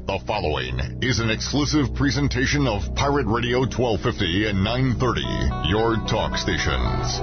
The following is an exclusive presentation of Pirate Radio 1250 and 930, your talk stations.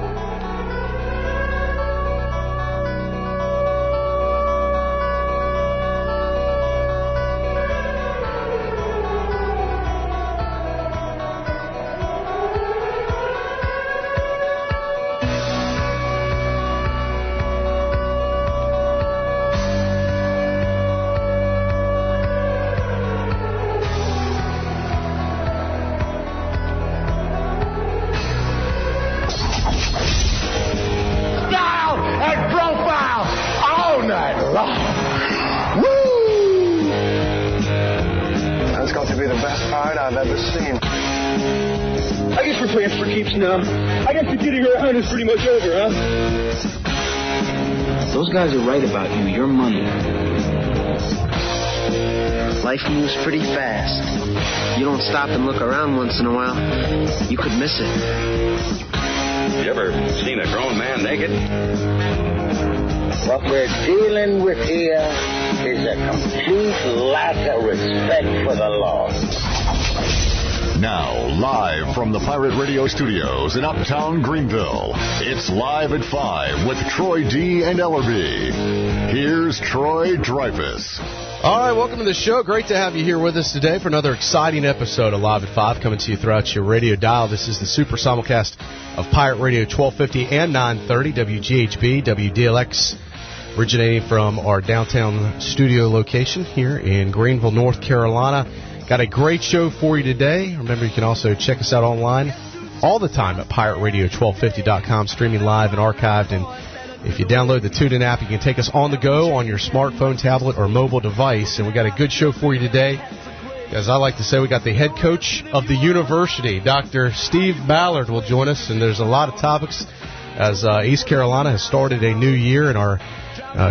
Is pretty much over, huh? Those guys are right about you. You're money. Life moves pretty fast. You don't stop and look around once in a while, you could miss it. You ever seen a grown man naked? What we're dealing with here is a complete lack of respect for the law. Now, live from the Pirate Radio studios in Uptown Greenville, it's Live at 5 with Troy D. and Ellerby. Here's Troy Dreyfus. All right, welcome to the show. Great to have you here with us today for another exciting episode of Live at 5 coming to you throughout your radio dial. This is the super simulcast of Pirate Radio 1250 and 930, WGHB, WDLX, originating from our downtown studio location here in Greenville, North Carolina. Got a great show for you today. Remember, you can also check us out online all the time at pirateradio1250.com, streaming live and archived. And if you download the TuneIn app, you can take us on the go on your smartphone, tablet, or mobile device. And we got a good show for you today. As I like to say, we got the head coach of the university, Dr. Steve Ballard, will join us. And there's a lot of topics as East Carolina has started a new year, and our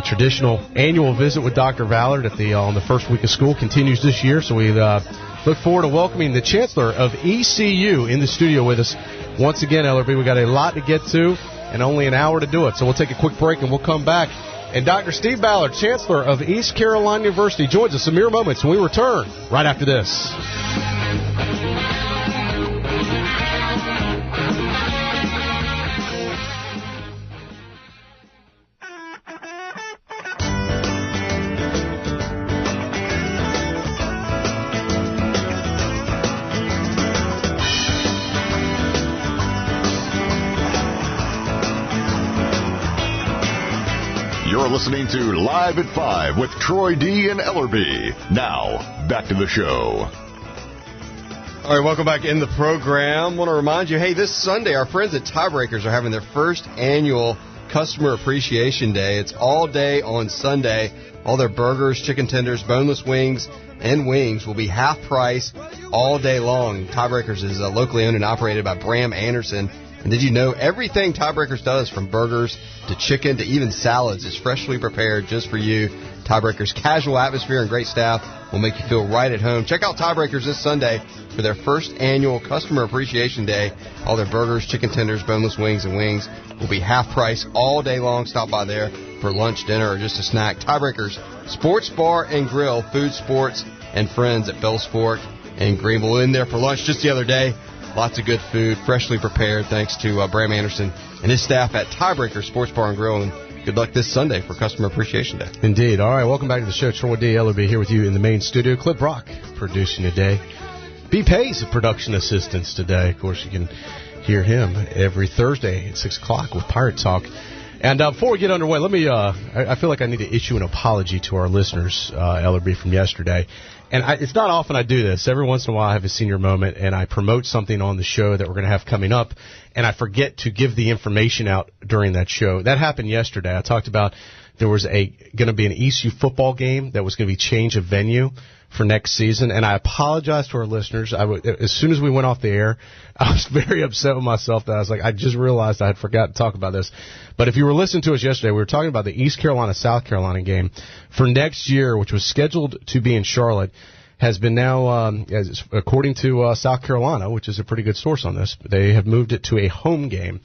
traditional annual visit with Dr. Ballard on the first week of school continues this year. So we look forward to welcoming the Chancellor of ECU in the studio with us once again, Ellerby. We got a lot to get to and only an hour to do it. So we'll take a quick break and we'll come back. And Dr. Steve Ballard, Chancellor of East Carolina University, joins us in mere moments when we return right after this. You're listening to Live at 5 with Troy D. and Ellerby. Now, back to the show. All right, welcome back in the program. Want to remind you, hey, this Sunday, our friends at Tiebreakers are having their first annual Customer Appreciation Day. It's all day on Sunday. All their burgers, chicken tenders, boneless wings, and wings will be half price all day long. Tiebreakers is locally owned and operated by Bram Anderson. And did you know everything Tiebreakers does, from burgers to chicken to even salads, is freshly prepared just for you? Tiebreakers' casual atmosphere and great staff will make you feel right at home. Check out Tiebreakers this Sunday for their first annual Customer Appreciation Day. All their burgers, chicken tenders, boneless wings, and wings will be half price all day long. Stop by there for lunch, dinner, or just a snack. Tiebreakers, sports bar and grill, food, sports, and friends at Bell's Fork and Greenville. In there for lunch just the other day. Lots of good food, freshly prepared, thanks to Bram Anderson and his staff at Tiebreaker Sports Bar and Grill. And good luck this Sunday for Customer Appreciation Day. Indeed. All right, welcome back to the show. Troy D. Ellerby here with you in the main studio. Clip Brock producing today. B. Pay's a production assistant today. Of course, you can hear him every Thursday at 6 o'clock with Pirate Talk. And before we get underway, let me, I feel like I need to issue an apology to our listeners, Ellerby, from yesterday. And it's not often I do this. Every once in a while I have a senior moment and I promote something on the show that we're going to have coming up, and I forget to give the information out during that show. That happened yesterday. I talked about there was going to be an ECU football game that was going to be change of venue for next season, and I apologize to our listeners. As soon as we went off the air, I was very upset with myself that I was like, I just realized I had forgotten to talk about this. But if you were listening to us yesterday, we were talking about the East Carolina-South Carolina game for next year, which was scheduled to be in Charlotte, has been now, according to South Carolina, which is a pretty good source on this, they have moved it to a home game.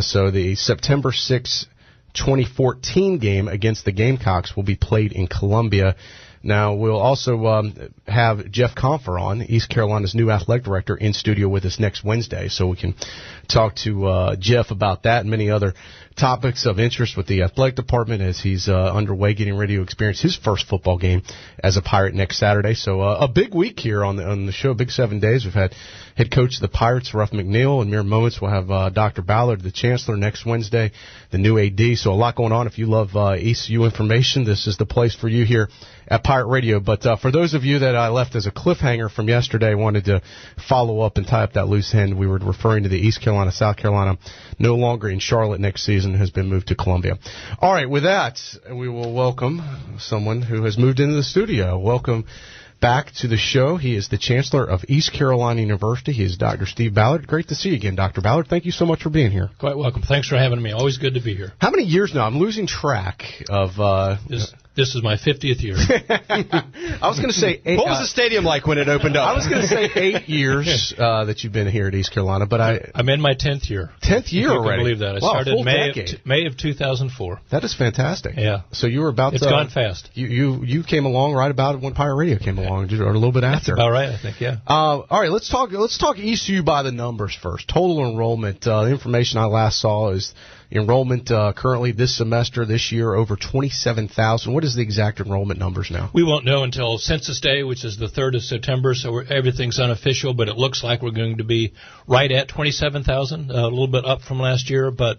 So the September 6, 2014 game against the Gamecocks will be played in Columbia. Now, we'll also have Jeff Confer on, East Carolina's new athletic director, in studio with us next Wednesday, so we can talk to Jeff about that and many other topics of interest with the athletic department as he's underway getting ready to experience his first football game as a Pirate next Saturday. So a big week here on the show, big 7 days. We've had head coach of the Pirates, Ruff McNeil. In mere moments, we'll have Dr. Ballard, the Chancellor, next Wednesday, the new AD. So a lot going on. If you love ECU information, this is the place for you here at Pirate Radio. But for those of you that I left as a cliffhanger from yesterday, wanted to follow up and tie up that loose end, we were referring to the East Carolina, South Carolina, no longer in Charlotte next season, has been moved to Columbia. All right, with that, we will welcome someone who has moved into the studio. Welcome back to the show. He is the Chancellor of East Carolina University. He is Dr. Steve Ballard. Great to see you again, Dr. Ballard. Thank you so much for being here. Quite welcome. Thanks for having me. Always good to be here. How many years now? I'm losing track of... This is my 50th year. I was going to say 8. What was the stadium like when it opened up? I was going to say 8 years that you've been here at East Carolina, but I'm in my 10th year. 10th year already? I can't believe that. I started May of 2004. That is fantastic. Yeah. So you were about... It's gone fast. You came along right about when Pirate Radio came along, or a little bit after. That's about right, I think, yeah. All right, let's talk ECU by the numbers first. Total enrollment. The information I last saw is enrollment currently this semester, this year, over 27,000. What is the exact enrollment numbers now? We won't know until Census Day, which is the 3rd of September, so everything's unofficial, but it looks like we're going to be right at 27,000, a little bit up from last year, but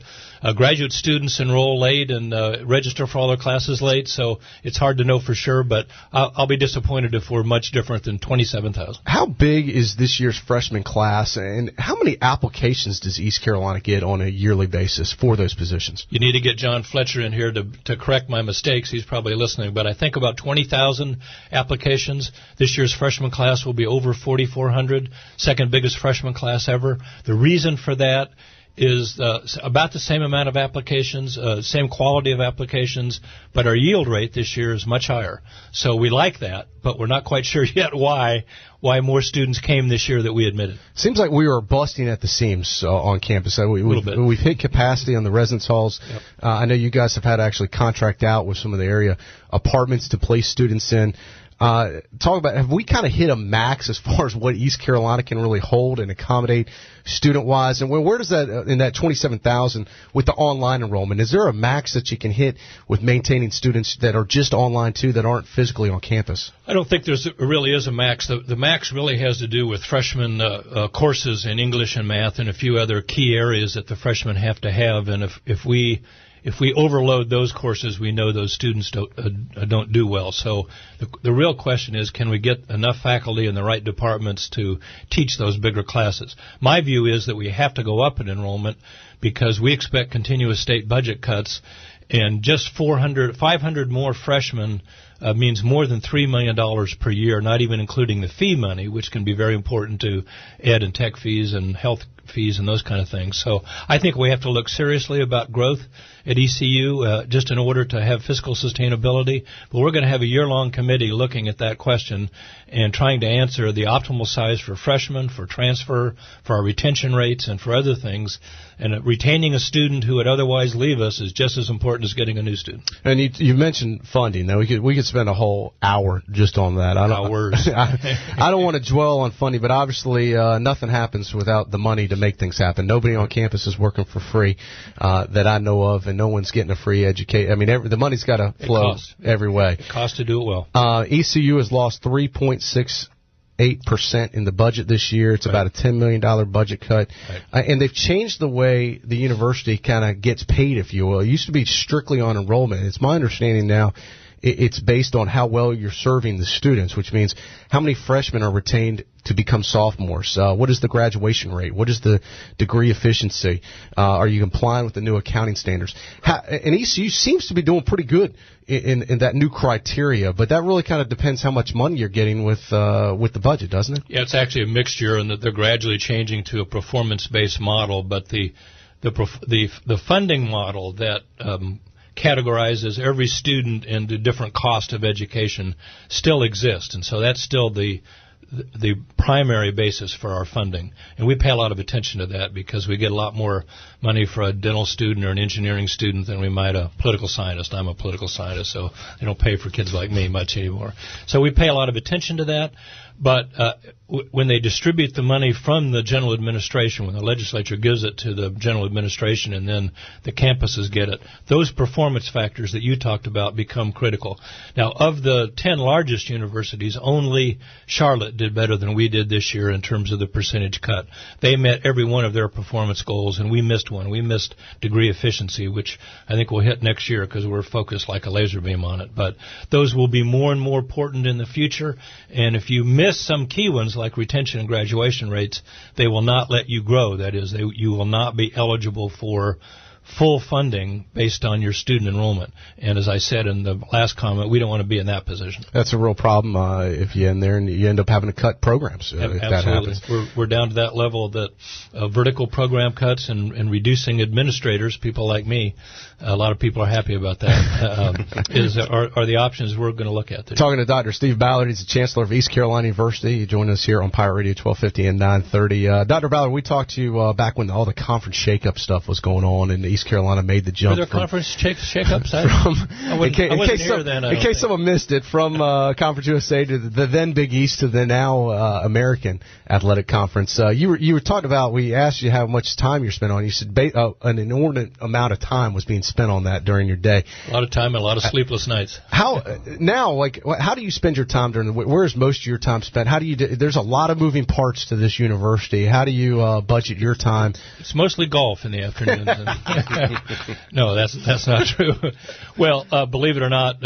graduate students enroll late and register for all their classes late, so it's hard to know for sure, but I'll be disappointed if we're much different than 27,000. How big is this year's freshman class, and how many applications does East Carolina get on a yearly basis for those positions? You need to get John Fletcher in here to correct my mistakes. He's probably listening, but I think about 20,000 applications. This year's freshman class will be over 4,400, second biggest freshman class ever. The reason for that is about the same amount of applications, same quality of applications, but our yield rate this year is much higher. So we like that, but we're not quite sure yet why more students came this year that we admitted. Seems like we were busting at the seams on campus. We've hit capacity on the residence halls. Yep. I know you guys have had to actually contract out with some of the area apartments to place students in. Talk about, have we kind of hit a max as far as what East Carolina can really hold and accommodate student-wise? And where does that, in that 27,000 with the online enrollment, is there a max that you can hit with maintaining students that are just online too, that aren't physically on campus? I don't think there really is a max. The max really has to do with freshman courses in English and math and a few other key areas that the freshmen have to have. And if we overload those courses, we know those students don't do well. So the real question is, can we get enough faculty in the right departments to teach those bigger classes? My view is that we have to go up in enrollment because we expect continuous state budget cuts, and just 500 more freshmen means more than $3 million per year, not even including the fee money, which can be very important to ed and tech fees and health fees and those kind of things. So I think we have to look seriously about growth at ECU just in order to have fiscal sustainability. But we're going to have a year-long committee looking at that question and trying to answer the optimal size for freshmen, for transfer, for our retention rates, and for other things. And retaining a student who would otherwise leave us is just as important as getting a new student. And you mentioned funding. Now, we could spend a whole hour just on that. Hours. I don't want to dwell on funding, but obviously nothing happens without the money to make things happen. Nobody on campus is working for free that I know of, and no one's getting a free education. I mean, the money's got to flow every way. It costs to do it well. ECU has lost 3.68% in the budget this year. It's about a $10 million budget cut. Right. And they've changed the way the university kind of gets paid, if you will. It used to be strictly on enrollment. It's my understanding now it's based on how well you're serving the students, which means how many freshmen are retained to become sophomores. What is the graduation rate? What is the degree efficiency? Are you complying with the new accounting standards? And ECU seems to be doing pretty good in that new criteria, but that really kind of depends how much money you're getting with the budget, doesn't it? Yeah, it's actually a mixture, and that they're gradually changing to a performance-based model, but the funding model that categorizes every student into different cost of education still exists, and so that's still the the primary basis for our funding. And we pay a lot of attention to that because we get a lot more money for a dental student or an engineering student than we might a political scientist. I'm a political scientist, so they don't pay for kids like me much anymore. So we pay a lot of attention to that. But when they distribute the money from the general administration, when the legislature gives it to the general administration and then the campuses get it, those performance factors that you talked about become critical. Now, of the 10 largest universities, only Charlotte did better than we did this year in terms of the percentage cut. They met every one of their performance goals, and we missed one. We missed degree efficiency, which I think we'll hit next year because we're focused like a laser beam on it. But those will be more and more important in the future, and if you miss some key ones like retention and graduation rates, they will not let you grow. That is, you will not be eligible for full funding based on your student enrollment. And as I said in the last comment, we don't want to be in that position. That's a real problem if you end there and you end up having to cut programs. If Absolutely. That happens. We're down to that level that vertical program cuts and reducing administrators, people like me, a lot of people are happy about that, are the options we're going to look at. Talking to Dr. Steve Ballard, he's the Chancellor of East Carolina University. He joined us here on Pirate Radio 1250 and 930. Dr. Ballard, we talked to you back when all the conference shake-up stuff was going on, and East Carolina made the jump. Were there conference shake-ups? In case someone missed it, from Conference USA to the then Big East to the now American Athletic Conference. You were talking about, we asked you how much time you spent on it. You said an inordinate amount of time was being spent on that during your day. A lot of time and a lot of sleepless nights. How do you spend your time during where's most of your time spent? How do you there's a lot of moving parts to this university. How do you budget your time? It's mostly golf in the afternoons. No, that's not true. Well, believe it or not,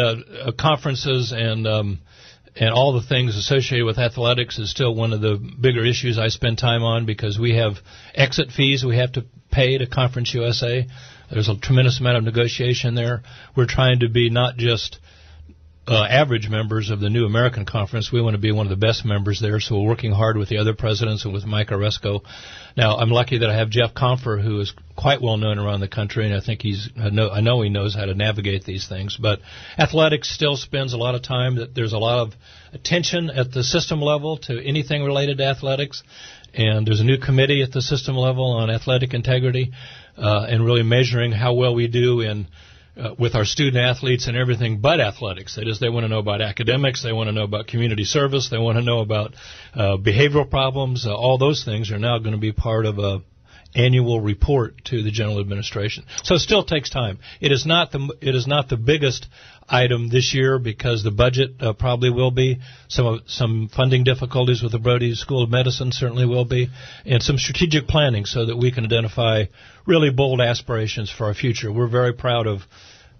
conferences and all the things associated with athletics is still one of the bigger issues I spend time on because we have exit fees we have to pay to Conference USA. There's a tremendous amount of negotiation there. We're trying to be not just average members of the new American Conference. We want to be one of the best members there, so we're working hard with the other presidents and with Mike Oresco. Now, I'm lucky that I have Jeff Comfer, who is quite well known around the country, and I think I know he knows how to navigate these things. But athletics still spends a lot of time. There's a lot of attention at the system level to anything related to athletics, and there's a new committee at the system level on athletic integrity and really measuring how well we do in with our student athletes and everything but athletics. That is, they want to know about academics, they want to know about community service, they want to know about behavioral problems. All those things are now going to be part of a annual report to the general administration. So it still takes time. It is not the biggest item this year because the budget probably will be. Some funding difficulties with the Brody School of Medicine certainly will be, and some strategic planning so that we can identify really bold aspirations for our future. We're very proud of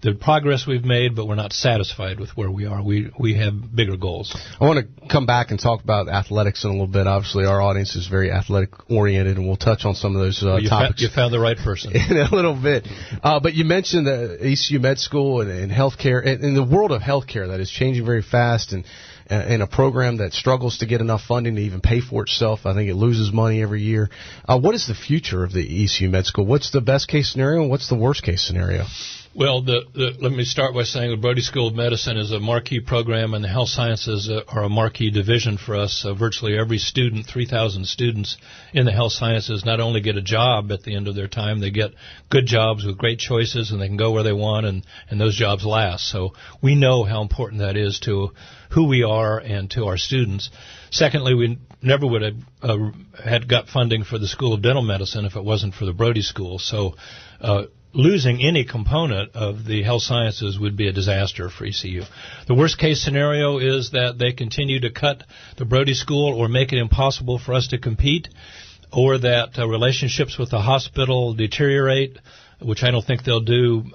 the progress we've made, but we're not satisfied with where we are. We have bigger goals. I want to come back and talk about athletics in a little bit. Obviously, our audience is very athletic-oriented, and we'll touch on some of those topics. You found the right person. In a little bit. But you mentioned the ECU Med School and healthcare, and the world of healthcare that is changing very fast, and a program that struggles to get enough funding to even pay for itself. I think it loses money every year. What is the future of the ECU Med School? What's the best-case scenario, and what's the worst-case scenario? Well, let me start by saying the Brody School of Medicine is a marquee program, and the health sciences are a marquee division for us. Virtually every student, 3,000 students in the health sciences, not only get a job at the end of their time, they get good jobs with great choices, and they can go where they want, and those jobs last. So we know how important that is to who we are and to our students. Secondly, we never would have had got funding for the School of Dental Medicine if it wasn't for the Brody School. So losing any component of the health sciences would be a disaster for ECU. The worst case scenario is that they continue to cut the Brody School or make it impossible for us to compete, or that relationships with the hospital deteriorate, which I don't think they'll do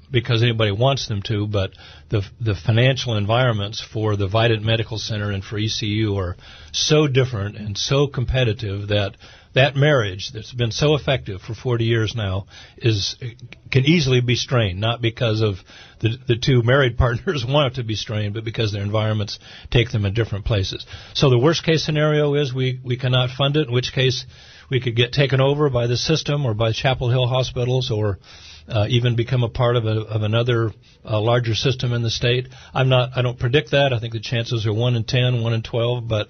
because anybody wants them to, but the financial environments for the Vidant Medical Center and for ECU are so different and so competitive that marriage that's been so effective for 40 years now can easily be strained, not because of the two married partners want it to be strained, but because their environments take them in different places. So the worst case scenario is we cannot fund it, in which case we could get taken over by the system or by Chapel Hill hospitals or even become a part of another larger system in the state. I don't predict that. I think the chances are 1 in 10, 1 in 12, but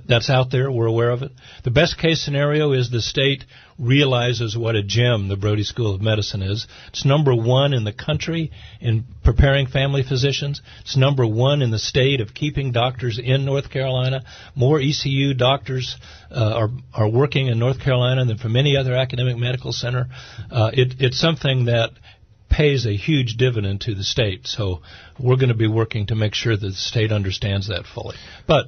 that's out there. We're aware of it. The best case scenario is the state realizes what a gem the Brody School of Medicine is. It's number 1 in the country in preparing family physicians. It's number 1 in the state of keeping doctors in North Carolina. More ECU doctors are working in North Carolina than from any other academic medical center. It's something that pays a huge dividend to the state. So we're going to be working to make sure that the state understands that fully. But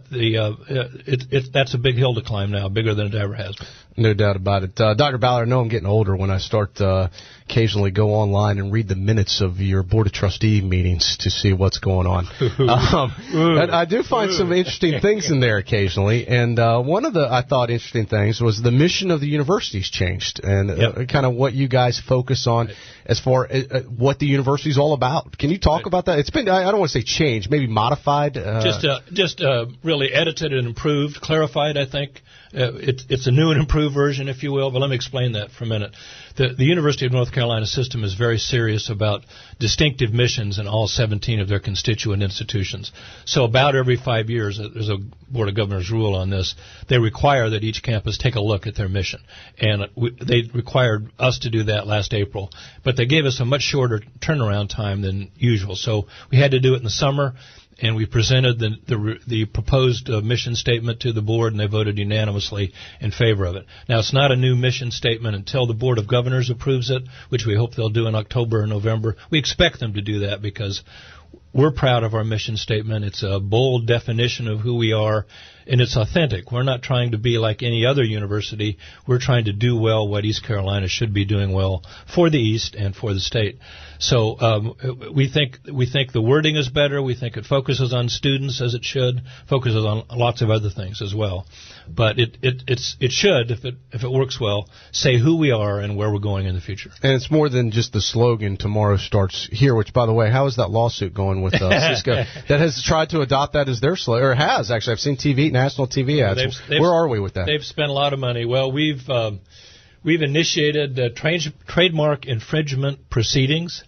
that's a big hill to climb now, bigger than it ever has been. No doubt about it. Dr. Ballard, I know I'm getting older when I start occasionally go online and read the minutes of your Board of Trustee meetings to see what's going on. And I do find some interesting things in there occasionally. And one of the, I thought, interesting things was the mission of the university's changed and kind of what you guys focus on as far as what the university's all about. Can you talk about that? It's been, I don't want to say changed, maybe modified. Just really edited and improved, clarified, I think. It's a new and improved version, if you will, but let me explain that for a minute. The University of North Carolina system is very serious about distinctive missions in all 17 of their constituent institutions. So about every 5 years, there's a Board of Governors rule on this, they require that each campus take a look at their mission. And they required us to do that last April, but they gave us a much shorter turnaround time than usual. So we had to do it in the summer. And we presented the proposed mission statement to the board, and they voted unanimously in favor of it. Now, it's not a new mission statement until the Board of Governors approves it, which we hope they'll do in October or November. We expect them to do that because we're proud of our mission statement. It's a bold definition of who we are, and it's authentic. We're not trying to be like any other university. We're trying to do well what East Carolina should be doing well for the East and for the state. So we think the wording is better. We think it focuses on students as it should, focuses on lots of other things as well. But it should, if it works well, say who we are and where we're going in the future. And it's more than just the slogan, "Tomorrow starts here," which, by the way, how is that lawsuit going with Cisco? That has tried to adopt that as their slogan, or has, actually. I've seen national TV ads. Where are we with that? They've spent a lot of money. Well, we've initiated trademark infringement proceedings,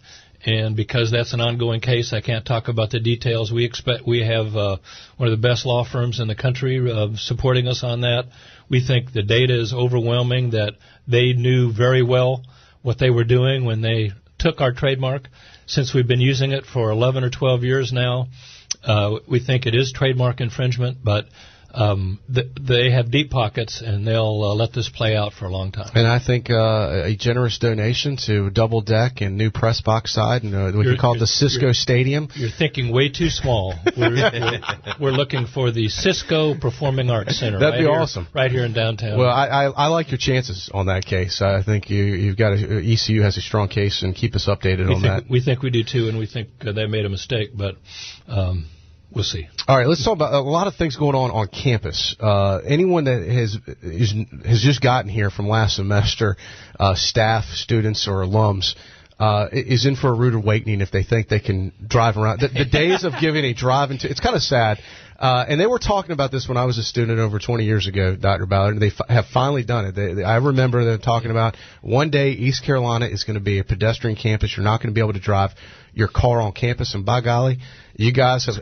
and because that's an ongoing case, I can't talk about the details. We have one of the best law firms in the country supporting us on that. We think the data is overwhelming, that they knew very well what they were doing when they took our trademark. Since we've been using it for 11 or 12 years now, we think it is trademark infringement, but they have deep pockets, and they'll let this play out for a long time. And I think a generous donation to Double Deck and new press box side, and we can call it the Cisco Stadium. You're thinking way too small. We're looking for the Cisco Performing Arts Center. That'd be awesome. Right here in downtown. Well, I like your chances on that case. I think you've got ECU has a strong case, and keep us updated on that. We think we do too, and we think they made a mistake, but we'll see. All right, let's talk about a lot of things going on campus. Anyone that has just gotten here from last semester, staff, students, or alums, is in for a rude awakening if they think they can drive around. The days of giving a drive into it's kind of sad. And they were talking about this when I was a student over 20 years ago, Dr. Ballard, and they have finally done it. I remember them talking about one day East Carolina is going to be a pedestrian campus. You're not going to be able to drive your car on campus, and by golly, you guys have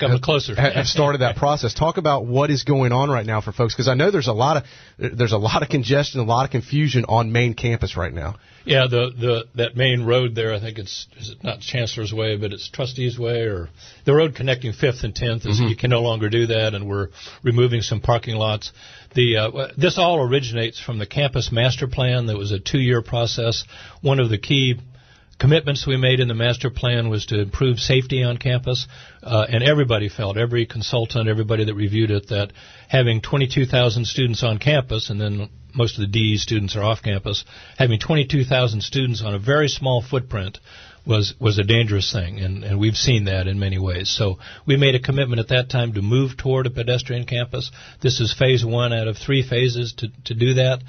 started that process. Talk about what is going on right now for folks, because I know there's a lot of congestion, a lot of confusion on main campus right now. Yeah, that main road there, I think is it not Chancellor's Way, but it's Trustees Way, or the road connecting 5th and 10th. You can no longer do that, and we're removing some parking lots. This all originates from the campus master plan. That was a 2-year process. One of the key commitments we made in the master plan was to improve safety on campus, and everybody felt, every consultant, everybody that reviewed it, that having 22,000 students on campus, and then most of the DE students are off campus, having 22,000 students on a very small footprint was a dangerous thing, and we've seen that in many ways. So we made a commitment at that time to move toward a pedestrian campus. This is phase 1 out of 3 phases to do that.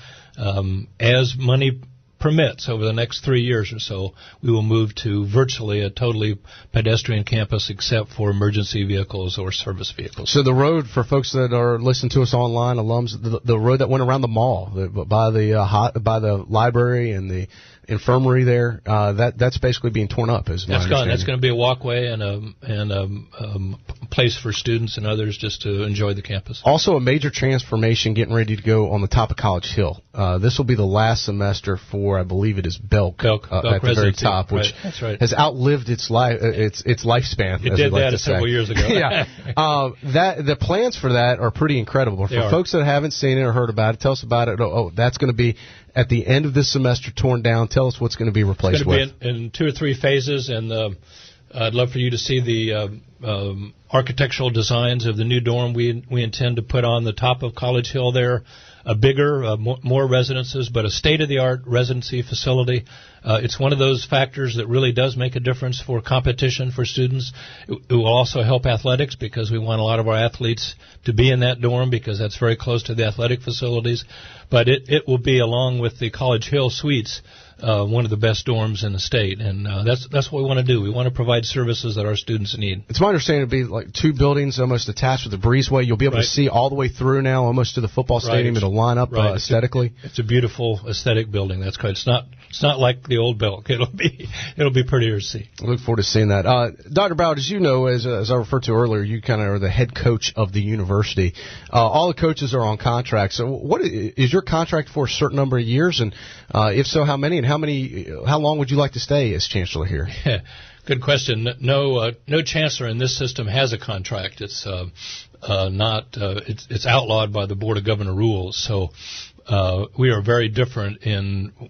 As money permits over the next 3 years or so, we will move to virtually a totally pedestrian campus except for emergency vehicles or service vehicles. So the road, for folks that are listening to us online, alums, the road that went around the mall, by the library and the infirmary there, that's basically being torn up. That's gone. That's going to be a walkway and a place for students and others just to enjoy the campus. Also, a major transformation getting ready to go on the top of College Hill. This will be the last semester for, I believe it is Belk at the very top, which has outlived its lifespan. It did that several years ago. Yeah, the plans for that are pretty incredible. For folks that haven't seen it or heard about it, tell us about it. That's going to be at the end of this semester torn down. Tell us what's going to be replaced with. It's going to be in 2 or 3 phases, and I'd love for you to see the architectural designs of the new dorm we intend to put on the top of College Hill there. A bigger, more residences, but a state-of-the-art residency facility. It's one of those factors that really does make a difference for competition for students. It will also help athletics because we want a lot of our athletes to be in that dorm because that's very close to the athletic facilities. But it will be, along with the College Hill suites, one of the best dorms in the state, and that's what we want to do. We want to provide services that our students need. It's my understanding it'll be like 2 buildings almost attached with a breezeway. You'll be able to see all the way through now, almost to the football stadium. It'll line up aesthetically. It's a beautiful aesthetic building. That's correct. It's not like the old Belk. It'll be prettier to see. I look forward to seeing that. Dr. Ballard, as you know, as I referred to earlier, you kind of are the head coach of the university. All the coaches are on contract. So, what is your contract for a certain number of years? And if so, how many? And how long would you like to stay as chancellor here? Yeah, good question. No chancellor in this system has a contract. It's it's outlawed by the Board of Governor rules. So we are very different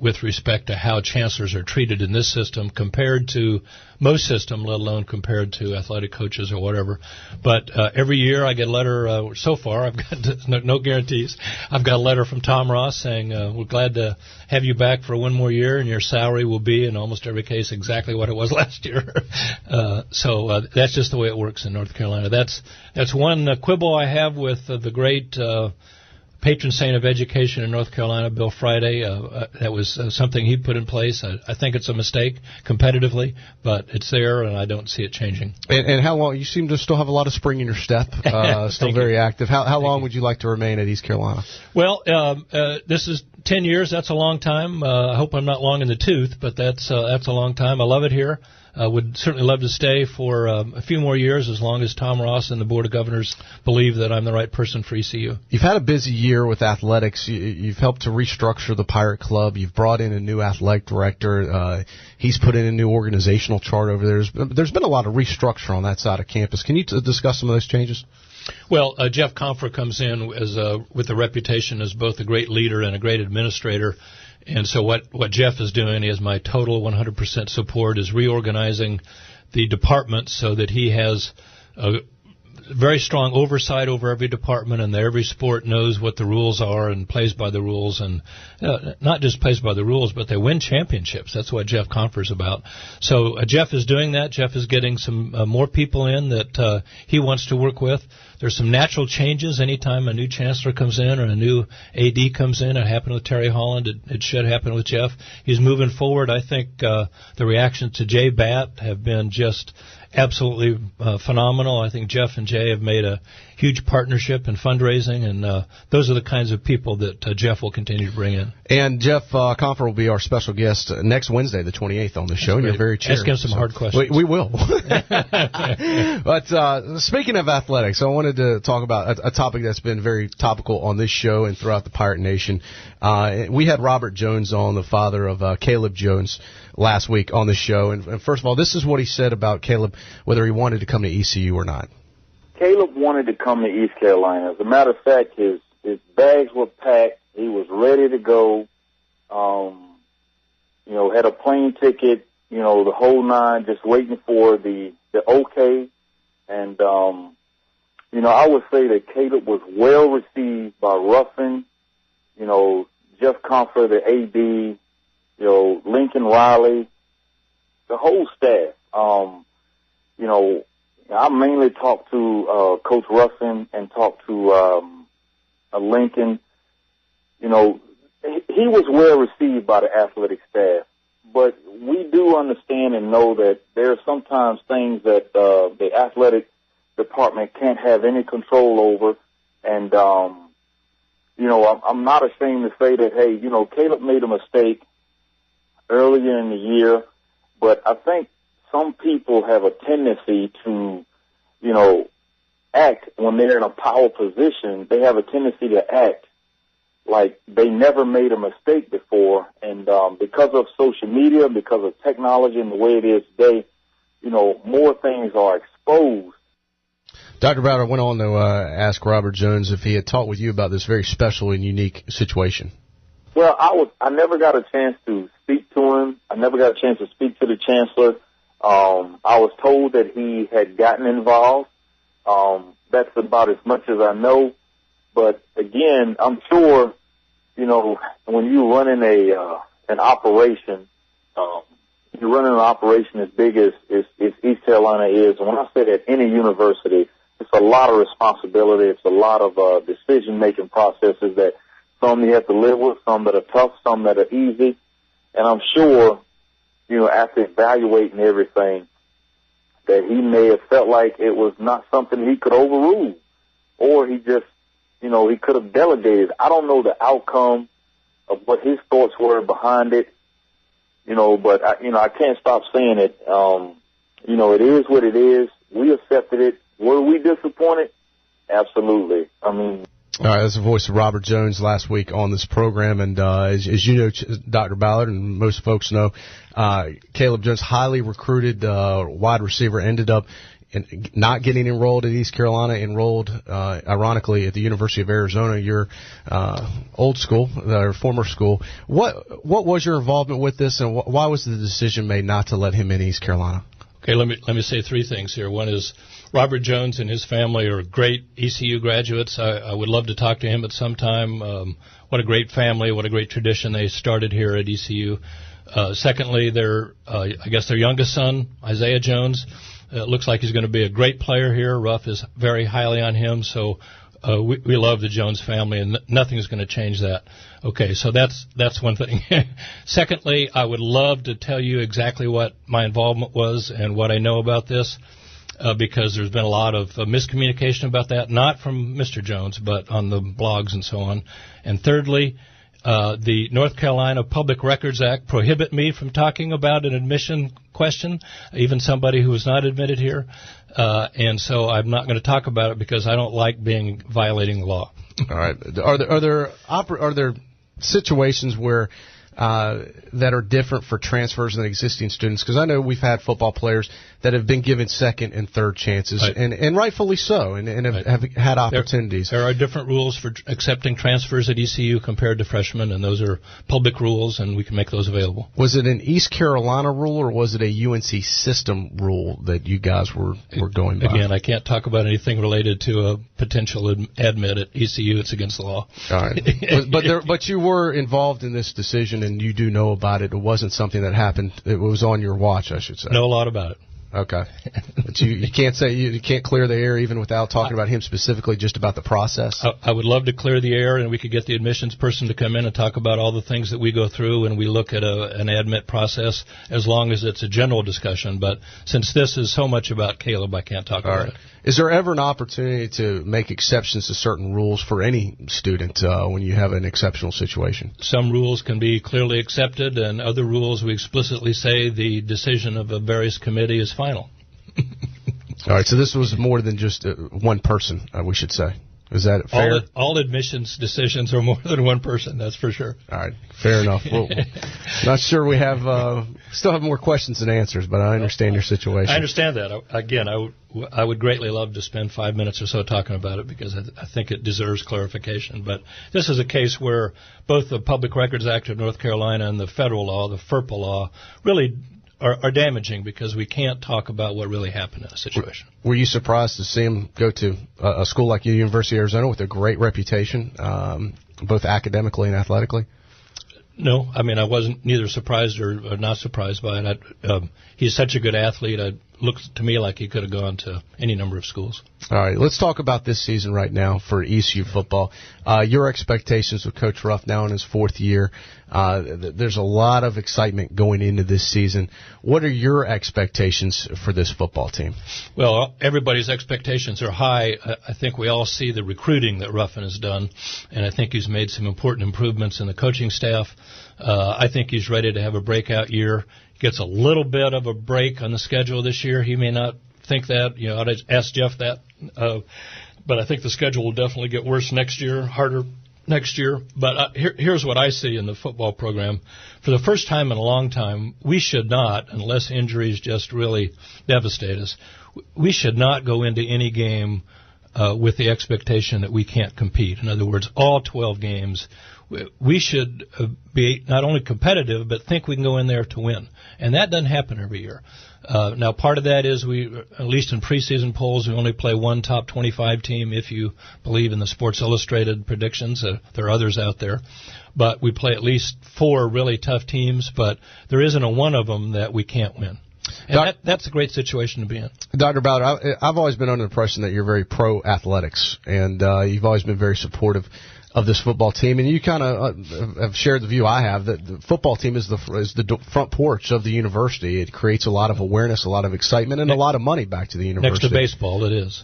with respect to how chancellors are treated in this system compared to most systems, let alone compared to athletic coaches or whatever. But every year I get a letter. So far, I've got no guarantees. I've got a letter from Tom Ross saying we're glad to have you back for 1 more year, and your salary will be, in almost every case, exactly what it was last year. So that's just the way it works in North Carolina. That's one quibble I have with the great patron saint of education in North Carolina, Bill Friday. That was something he put in place. I think it's a mistake competitively, but it's there, and I don't see it changing. And how long? You seem to still have a lot of spring in your step, still very active. How long would you like to remain at East Carolina? Well, this is 10 years. That's a long time. I hope I'm not long in the tooth, but that's a long time. I love it here. Would certainly love to stay for a few more years as long as Tom Ross and the Board of Governors believe that I'm the right person for ECU. You've had a busy year with athletics. You've helped to restructure the Pirate Club. You've brought in a new athletic director. He's put in a new organizational chart over there. There's been a lot of restructure on that side of campus. Can you discuss some of those changes? Well, Jeff Comfer comes in with a reputation as both a great leader and a great administrator. And so what Jeff is doing, he has my total 100% support, is reorganizing the department so that he has a very strong oversight over every department, and that every sport knows what the rules are and plays by the rules, and not just plays by the rules, but they win championships. That's what Jeff Comfer's about. So Jeff is doing that. Jeff is getting some more people in that he wants to work with. There's some natural changes anytime a new chancellor comes in or a new AD comes in. It happened with Terry Holland. It should happen with Jeff. He's moving forward. I think the reactions to Jay Batt have been just absolutely phenomenal. I think Jeff and Jay have made a huge partnership in fundraising, and those are the kinds of people that Jeff will continue to bring in. And Jeff Comfer will be our special guest next Wednesday, the 28th, on the show. And you're very cheery. Ask him some hard questions. We will. But speaking of athletics, I wanted to talk about a topic that's been very topical on this show and throughout the Pirate Nation. We had Robert Jones on, the father of Caleb Jones, last week on the show. And first of all, this is what he said about Caleb, whether he wanted to come to ECU or not. Caleb wanted to come to East Carolina. As a matter of fact, his bags were packed. He was ready to go. Had a plane ticket, the whole nine, just waiting for the okay. And, I would say that Caleb was well received by Ruffin, Jeff Comfer, the AD, Lincoln Riley, the whole staff. I mainly talked to Coach Ruffin and talked to Lincoln. He was well received by the athletic staff, but we do understand and know that there are sometimes things that the athletic department can't have any control over. And I'm not ashamed to say that, hey, Caleb made a mistake. earlier in the year, but I think some people have a tendency to, act when they're in a power position. They have a tendency to act like they never made a mistake before. And because of social media, because of technology and the way it is today, more things are exposed. Dr. Ballard went on to ask Robert Jones if he had talked with you about this very special and unique situation. Well, I never got a chance to speak to him. I never got a chance to speak to the Chancellor. I was told that he had gotten involved. That's about as much as I know. But again, I'm sure, when you're running an operation, you're running an operation as big as East Carolina is. And when I say that any university, it's a lot of responsibility. It's a lot of decision-making processes that some you have to live with, some that are tough, some that are easy. And I'm sure, after evaluating everything, that he may have felt like it was not something he could overrule, or he just, he could have delegated. I don't know the outcome of what his thoughts were behind it, but I can't stop saying it. It is what it is. We accepted it. Were we disappointed? Absolutely. All right, that's the voice of Robert Jones last week on this program. And as you know, Dr. Ballard, and most folks know, Caleb Jones, highly recruited wide receiver, ended up not getting enrolled at East Carolina, enrolled, ironically, at the University of Arizona, your old school, or former school. What was your involvement with this, and why was the decision made not to let him in East Carolina? Okay, let me say three things here. One is Robert Jones and his family are great ECU graduates. I would love to talk to him at some time. What a great family, what a great tradition they started here at ECU. Secondly, their youngest son, Isaiah Jones, looks like he's going to be a great player here. Ruff is very highly on him, so we love the Jones family, and nothing's going to change that. Okay, so that's one thing. Secondly, I would love to tell you exactly what my involvement was and what I know about this, because there's been a lot of miscommunication about that, not from Mr. Jones, but on the blogs and so on. And thirdly, the North Carolina Public Records Act prohibit me from talking about an admission question, even somebody who was not admitted here. And so I'm not going to talk about it because I don't like violating the law. All right. Are there situations where that are different for transfers than existing students? Because I know we've had football players that have been given second and third chances, right, and rightfully so, and have had opportunities. There are different rules for accepting transfers at ECU compared to freshmen, and those are public rules, and we can make those available. Was it an East Carolina rule, or was it a UNC system rule that you guys were going by? Again, I can't talk about anything related to a potential admit at ECU. It's against the law. All right. But you were involved in this decision, and you do know about it. It wasn't something that happened. It was on your watch, I should say. Know a lot about it. Okay. But you can't say you can't clear the air even without talking about him specifically, just about the process? I would love to clear the air, and we could get the admissions person to come in and talk about all the things that we go through when we look at an admit process, as long as it's a general discussion. But since this is so much about Caleb, I can't talk about it. Is there ever an opportunity to make exceptions to certain rules for any student when you have an exceptional situation? Some rules can be clearly accepted, and other rules we explicitly say the decision of a various committee is final. All right, so this was more than just one person, we should say. Is that fair? All admissions decisions are more than one person, that's for sure. All right, fair enough. Well, not sure we still have more questions than answers, but I understand your situation. I understand that. Again, I would greatly love to spend 5 minutes or so talking about it, because I think it deserves clarification. But this is a case where both the Public Records Act of North Carolina and the federal law, the FERPA law, really are damaging, because we can't talk about what really happened in a situation. Were you surprised to see him go to a school like the University of Arizona with a great reputation, both academically and athletically? No, I mean, I wasn't neither surprised or not surprised by it. He's such a good athlete. It looks to me like he could have gone to any number of schools. All right, let's talk about this season right now for ECU football. Your expectations with Coach Ruff now in his fourth year. There's a lot of excitement going into this season. What are your expectations for this football team? Well, everybody's expectations are high. I think we all see the recruiting that Ruffin has done, and I think he's made some important improvements in the coaching staff. I think he's ready to have a breakout year. Gets a little bit of a break on the schedule this year. He may not think that. I'd ask Jeff that. But I think the schedule will definitely get worse next year, harder next year. But here's what I see in the football program. For the first time in a long time, we should not, unless injuries just really devastate us, we should not go into any game with the expectation that we can't compete. In other words, all 12 games, we should be not only competitive, but think we can go in there to win. And that doesn't happen every year. Now, part of that is at least in preseason polls, we only play one top 25 team if you believe in the Sports Illustrated predictions. There are others out there. But we play at least 4 really tough teams, but there isn't a one of them that we can't win. And that's a great situation to be in. Dr. Ballard, I've always been under the impression that you're very pro-athletics, and you've always been very supportive of this football team, and you kind of have shared the view I have that the football team is the front porch of the university. It creates a lot of awareness, a lot of excitement, and a lot of money back to the university. Next to baseball, it is.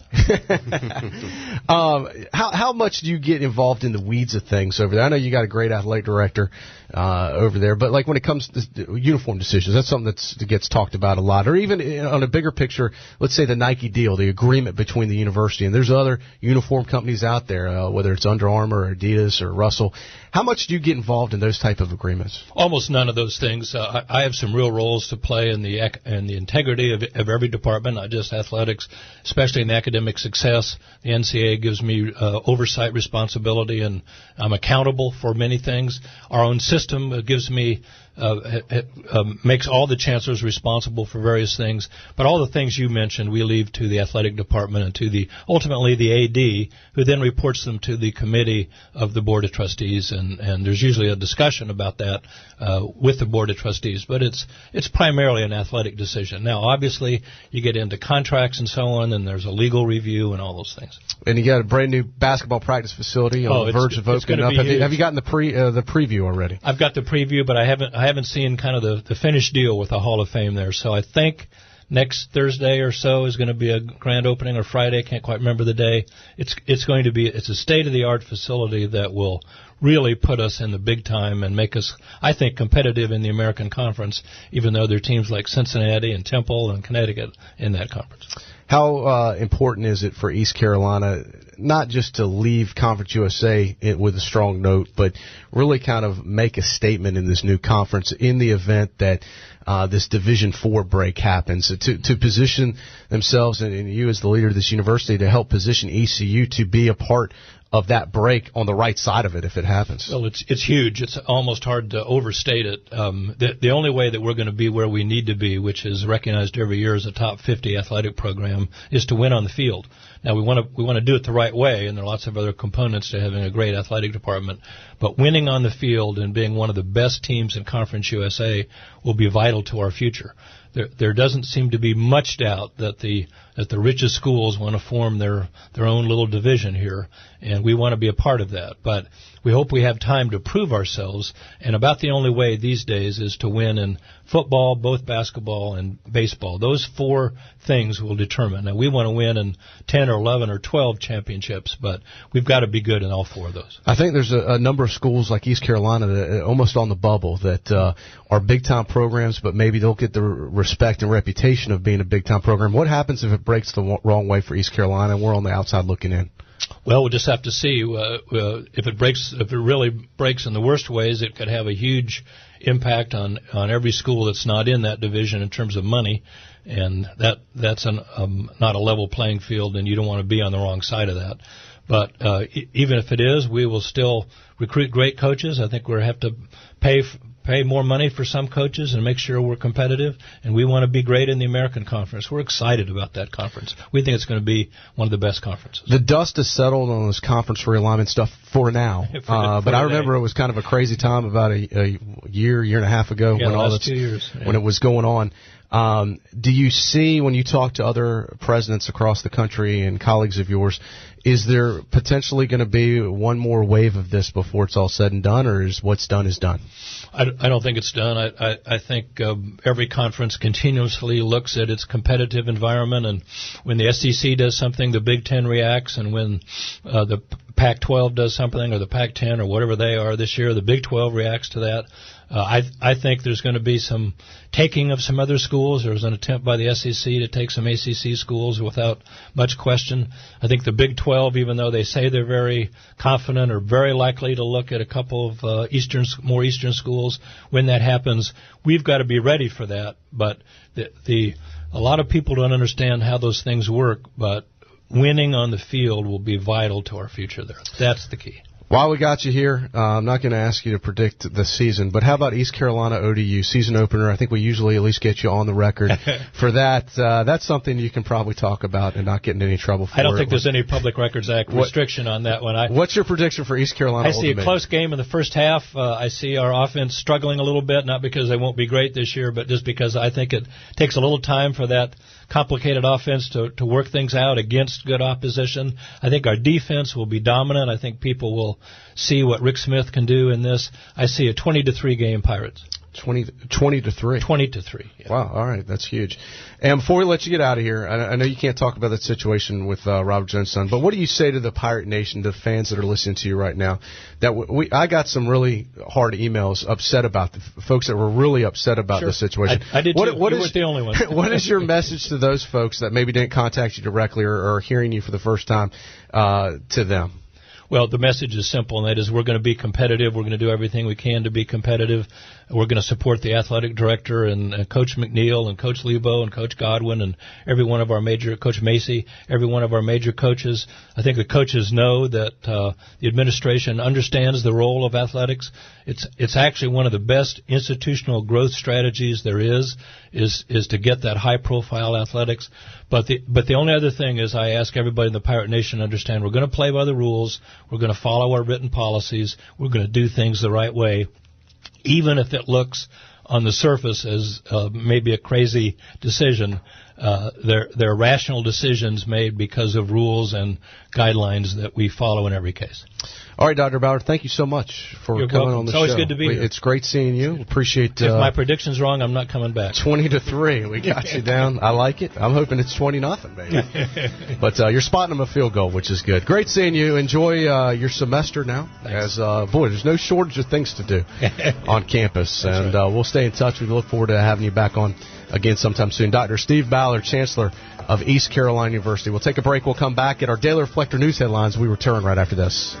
How much do you get involved in the weeds of things over there? I know you got a great athletic director over there, but like when it comes to uniform decisions, that's something that gets talked about a lot. Or even on a bigger picture, let's say the Nike deal, the agreement between the university, and there's other uniform companies out there, whether it's Under Armour or Adidas or Russell. How much do you get involved in those type of agreements? Almost none of those things. I have some real roles to play in the integrity of every department, not just athletics, especially in academic success. The NCAA gives me oversight responsibility, and I'm accountable for many things. Our own system gives me makes all the chancellors responsible for various things, but all the things you mentioned we leave to the athletic department and to ultimately the AD, who then reports them to the committee of the board of trustees, and there's usually a discussion about that with the board of trustees, but it's primarily an athletic decision. Now, obviously, you get into contracts and so on, and there's a legal review and all those things. And you got a brand new basketball practice facility on the verge of opening up. Have you gotten the preview already? I've got the preview, but I haven't seen kind of the finished deal with the Hall of Fame there. So I think next Thursday or so is going to be a grand opening, or Friday. Can't quite remember the day. It's a state-of-the-art facility that will really put us in the big time and make us, I think, competitive in the American Conference, even though there are teams like Cincinnati and Temple and Connecticut in that conference. How important is it for East Carolina not just to leave Conference USA with a strong note, but really kind of make a statement in this new conference in the event that this Division IV break happens, to position themselves, and you as the leader of this university, to help position ECU to be a part of that break on the right side of it if it happens? Well, it's huge. It's almost hard to overstate it. The only way that we're going to be where we need to be, which is recognized every year as a top 50 athletic program, is to win on the field. Now, we want to do it the right way, and there are lots of other components to having a great athletic department. But winning on the field and being one of the best teams in Conference USA will be vital to our future. There doesn't seem to be much doubt that the richest schools want to form their own little division here, and we want to be a part of that. But we hope we have time to prove ourselves, and about the only way these days is to win in football, both basketball and baseball. Those 4 things will determine. Now, we want to win in 10 or 11 or 12 championships, but we've got to be good in all 4 of those. I think there's a number of schools like East Carolina that are almost on the bubble that are big-time programs, but maybe they'll get the respect and reputation of being a big-time program. What happens if it breaks the wrong way for East Carolina and we're on the outside looking in? Well, we'll just have to see. If it really breaks in the worst ways, it could have a huge impact on every school that's not in that division in terms of money, and that's not a level playing field, and you don't want to be on the wrong side of that. But even if it is, we will still recruit great coaches. I think we'll have to pay more money for some coaches and make sure we're competitive, and we want to be great in the American Conference. We're excited about that conference. We think it's going to be one of the best conferences. The dust has settled on this conference realignment stuff for now, but I remember it was kind of a crazy time about a year and a half ago when all this, 2 years, when it was going on. Do you see, when you talk to other presidents across the country and colleagues of yours, is there potentially going to be one more wave of this before it's all said and done, or is what's done is done? I don't think it's done. I think every conference continuously looks at its competitive environment, and when the SEC does something, the Big Ten reacts, and when the Pac-12 does something, or the Pac-10, or whatever they are this year, the Big 12 reacts to that. I think there's going to be some taking of some other schools. There was an attempt by the SEC to take some ACC schools without much question. I think the Big 12, even though they say they're very confident, are very likely to look at a couple of more Eastern schools. When that happens, we've got to be ready for that. But a lot of people don't understand how those things work, but winning on the field will be vital to our future there. That's the key. While we got you here, I'm not going to ask you to predict the season, but how about East Carolina ODU season opener? I think we usually at least get you on the record for that. That's something you can probably talk about and not get in any trouble for. I don't think there's any Public Records Act restriction on that one. What's your prediction for East Carolina? I see a close game in the first half. I see our offense struggling a little bit, not because they won't be great this year, but just because I think it takes a little time for that complicated offense to work things out against good opposition. I think our defense will be dominant. I think people will see what Rick Smith can do in this. I see a 20-3 game, Pirates. 20-3. 20-3. Yeah. Wow, all right, that's huge. And before we let you get out of here, I know you can't talk about that situation with Robert Jones' son, but what do you say to the Pirate Nation, the fans that are listening to you right now? That I got some really hard emails upset about the folks that were really upset about the situation. I did too. You weren't the only one. What is your message to those folks that maybe didn't contact you directly or are hearing you for the first time to them? Well, the message is simple, and that is we're going to be competitive. We're going to do everything we can to be competitive. We're going to support the athletic director and Coach McNeil and Coach Lebo and Coach Godwin and every one of our major, Coach Macy, every one of our major coaches. I think the coaches know that the administration understands the role of athletics. It's actually one of the best institutional growth strategies there is to get that high-profile athletics. But the only other thing is I ask everybody in the Pirate Nation to understand we're going to play by the rules. We're going to follow our written policies. We're going to do things the right way, even if it looks on the surface as maybe a crazy decision. They're rational decisions made because of rules and guidelines that we follow in every case. All right, Dr. Ballard, thank you so much for coming on the show. It's always good to be here. It's great seeing you. Appreciate if my prediction's wrong, I'm not coming back. 20-3. We got you down. I like it. I'm hoping it's 20-0, baby. But you're spotting them a field goal, which is good. Great seeing you. Enjoy your semester now. Thanks. As boy, there's no shortage of things to do on campus. That's and right. We'll stay in touch. We look forward to having you back on again sometime soon. Dr. Steve Ballard, Chancellor of East Carolina University. We'll take a break. We'll come back at our Daily Reflector News headlines. We return right after this.